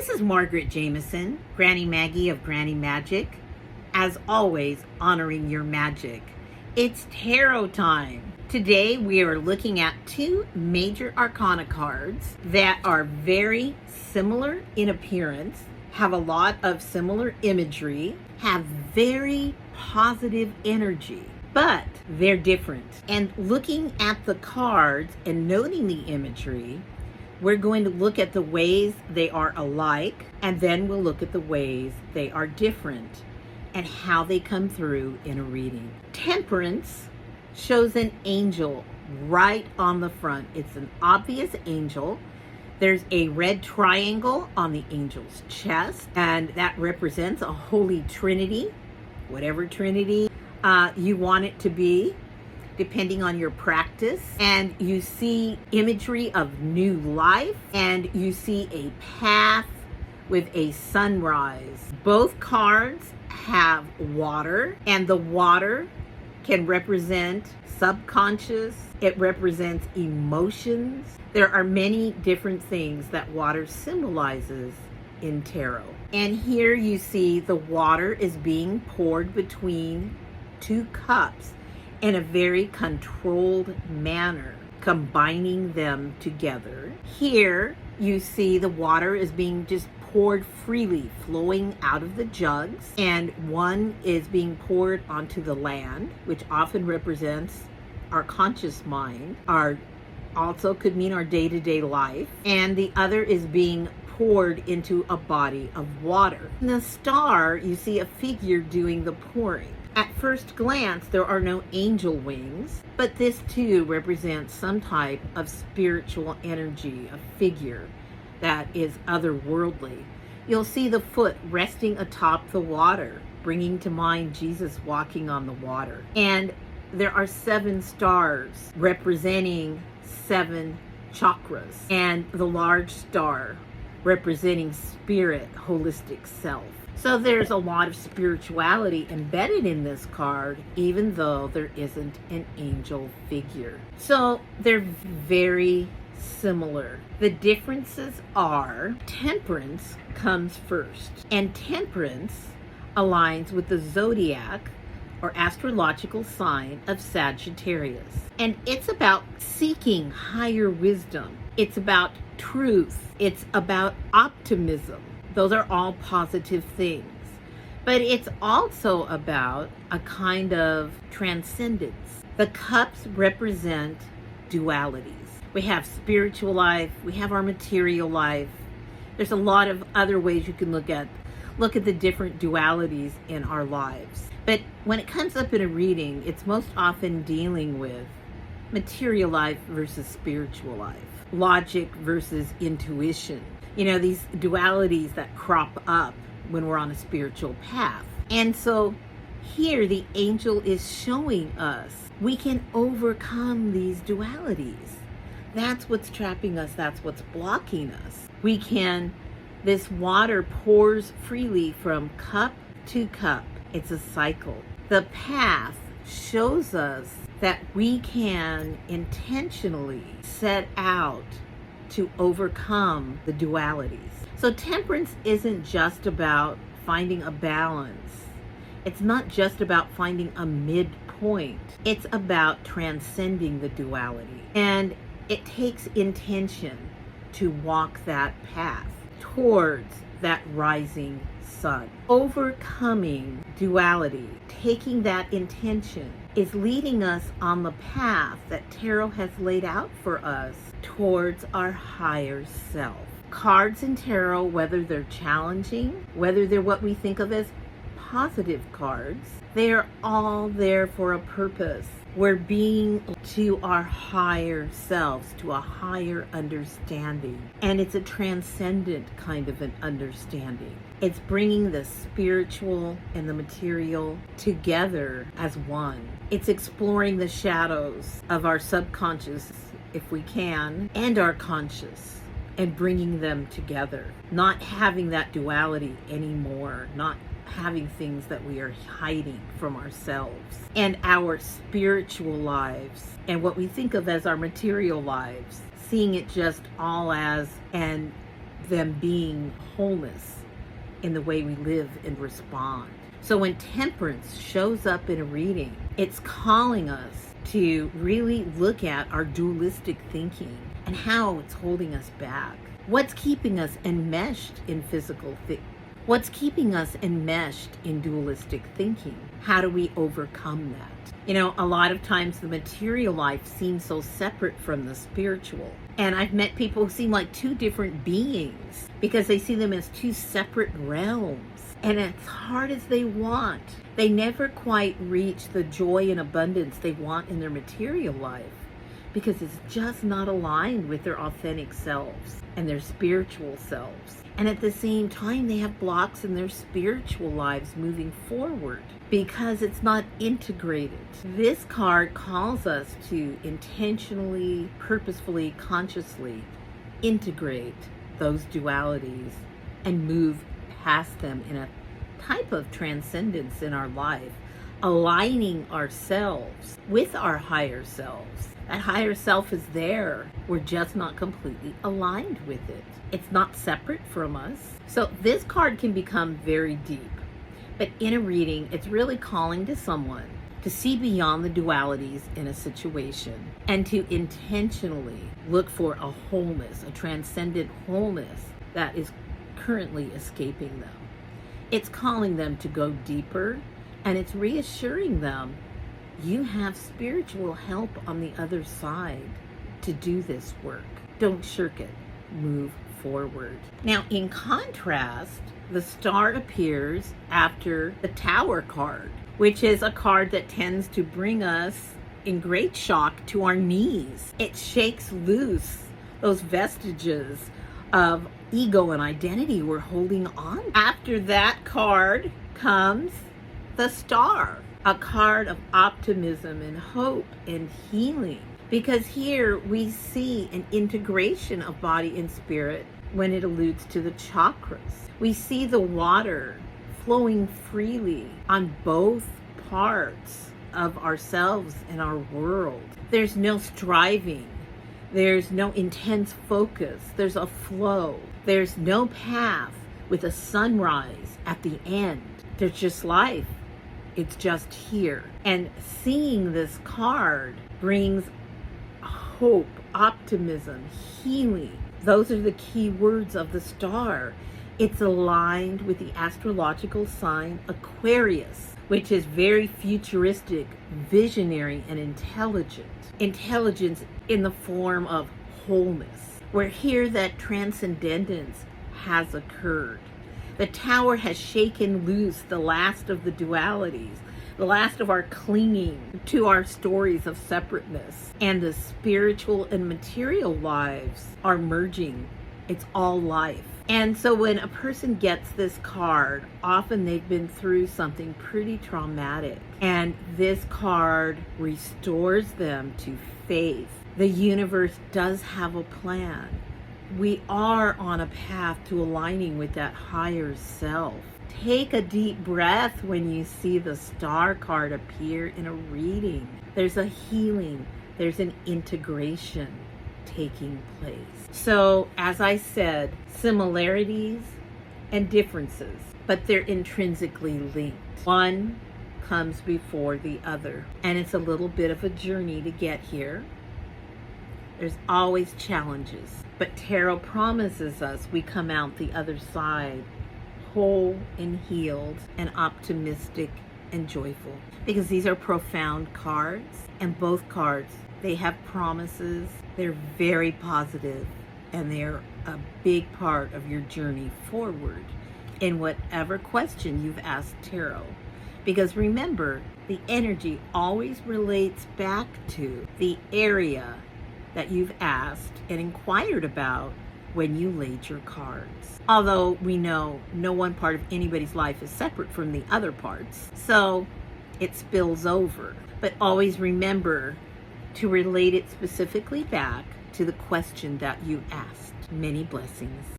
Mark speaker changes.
Speaker 1: This is Margaret Jameson, Granny Maggie of Granny Magic. As always, honoring your magic. It's tarot time. Today we are looking at two major arcana cards that are very similar in appearance, have a lot of similar imagery, have very positive energy, but they're different. And looking at the cards and noting the imagery, we're going to look at the ways they are alike, and then we'll look at the ways they are different and how they come through in a reading. Temperance shows an angel right on the front. It's an obvious angel. There's a red triangle on the angel's chest, and that represents a holy trinity, whatever trinity you want it to be, depending on your practice. And you see imagery of new life, and you see a path with a sunrise. Both cards have water, and the water can represent subconscious. It represents emotions. There are many different things that water symbolizes in tarot. And here you see the water is being poured between two cups in a very controlled manner, combining them together. Here you see the water is being just poured freely, flowing out of the jugs, and one is being poured onto the land, which often represents our conscious mind, our also could mean our day-to-day life, and the other is being poured into a body of water. In the star, you see a figure doing the pouring. At first glance, there are no angel wings, but this too represents some type of spiritual energy, a figure that is otherworldly. You'll see the foot resting atop the water, bringing to mind Jesus walking on the water. And there are 7 stars representing 7 chakras, and the large star representing spirit, holistic self. So there's a lot of spirituality embedded in this card, even though there isn't an angel figure. So they're very similar. The differences are Temperance comes first, and Temperance aligns with the zodiac or astrological sign of Sagittarius. And it's about seeking higher wisdom. It's about truth. It's about optimism. Those are all positive things. But it's also about a kind of transcendence. The cups represent dualities. We have spiritual life, we have our material life. There's a lot of other ways you can look at the different dualities in our lives. But when it comes up in a reading, it's most often dealing with material life versus spiritual life, logic versus intuition. You know, these dualities that crop up when we're on a spiritual path. And so here the angel is showing us we can overcome these dualities. That's what's trapping us. That's what's blocking us. This water pours freely from cup to cup. It's a cycle. The path shows us that we can intentionally set out to overcome the dualities. So temperance isn't just about finding a balance. It's not just about finding a midpoint. It's about transcending the duality. And it takes intention to walk that path towards that rising sun. Overcoming duality, taking that intention, is leading us on the path that tarot has laid out for us towards our higher self. Cards in tarot, whether they're challenging, whether they're what we think of as positive cards, they are all there for a purpose. We're being to our higher selves, to a higher understanding. And it's a transcendent kind of an understanding. It's bringing the spiritual and the material together as one. It's exploring the shadows of our subconscious, if we can, and our conscious, and bringing them together. Not having that duality anymore, not having things that we are hiding from ourselves and our spiritual lives and what we think of as our material lives, seeing it just all as an them being wholeness in the way we live and respond. So when temperance shows up in a reading, it's calling us to really look at our dualistic thinking and how it's holding us back. What's keeping us enmeshed in What's keeping us enmeshed in dualistic thinking? How do we overcome that? You know, a lot of times the material life seems so separate from the spiritual. And I've met people who seem like two different beings because they see them as two separate realms. And as hard as they want, they never quite reach the joy and abundance they want in their material life because it's just not aligned with their authentic selves and their spiritual selves. And at the same time, they have blocks in their spiritual lives moving forward because it's not integrated. This card calls us to intentionally, purposefully, consciously integrate those dualities and move past them in a type of transcendence in our life, aligning ourselves with our higher selves. That higher self is there. We're just not completely aligned with it. It's not separate from us. So this card can become very deep. But in a reading, it's really calling to someone to see beyond the dualities in a situation and to intentionally look for a wholeness, a transcendent wholeness that is currently escaping them. It's calling them to go deeper, and it's reassuring them you have spiritual help on the other side to do this work. Don't shirk it. Move forward. Now, in contrast, the star appears after the Tower card, which is a card that tends to bring us in great shock to our knees. It shakes loose those vestiges of ego and identity we're holding on. After that card comes the Star, a card of optimism and hope and healing. Because here we see an integration of body and spirit when it alludes to the chakras. We see the water flowing freely on both parts of ourselves and our world. There's no striving. There's no intense focus. There's a flow. There's no path with a sunrise at the end. There's just life. It's just here. And seeing this card brings hope, optimism, healing. Those are the key words of the star. It's aligned with the astrological sign Aquarius, which is very futuristic, visionary, and intelligent. Intelligence in the form of wholeness. We're here that transcendence has occurred. The Tower has shaken loose the last of the dualities, the last of our clinging to our stories of separateness. And the spiritual and material lives are merging. It's all life. And so when a person gets this card, often they've been through something pretty traumatic. And this card restores them to faith. The universe does have a plan. We are on a path to aligning with that higher self. Take a deep breath when you see the Star card appear in a reading. There's a healing. There's an integration taking place. So, as I said, similarities and differences, but they're intrinsically linked. One comes before the other, and it's a little bit of a journey to get here. There's always challenges, but tarot promises us we come out the other side whole and healed and optimistic and joyful, because these are profound cards, and both cards, they have promises. They're very positive, and they're a big part of your journey forward in whatever question you've asked tarot. Because remember, the energy always relates back to the area that you've asked and inquired about when you laid your cards. Although we know no one part of anybody's life is separate from the other parts, so it spills over. But always remember to relate it specifically back to the question that you asked. Many blessings.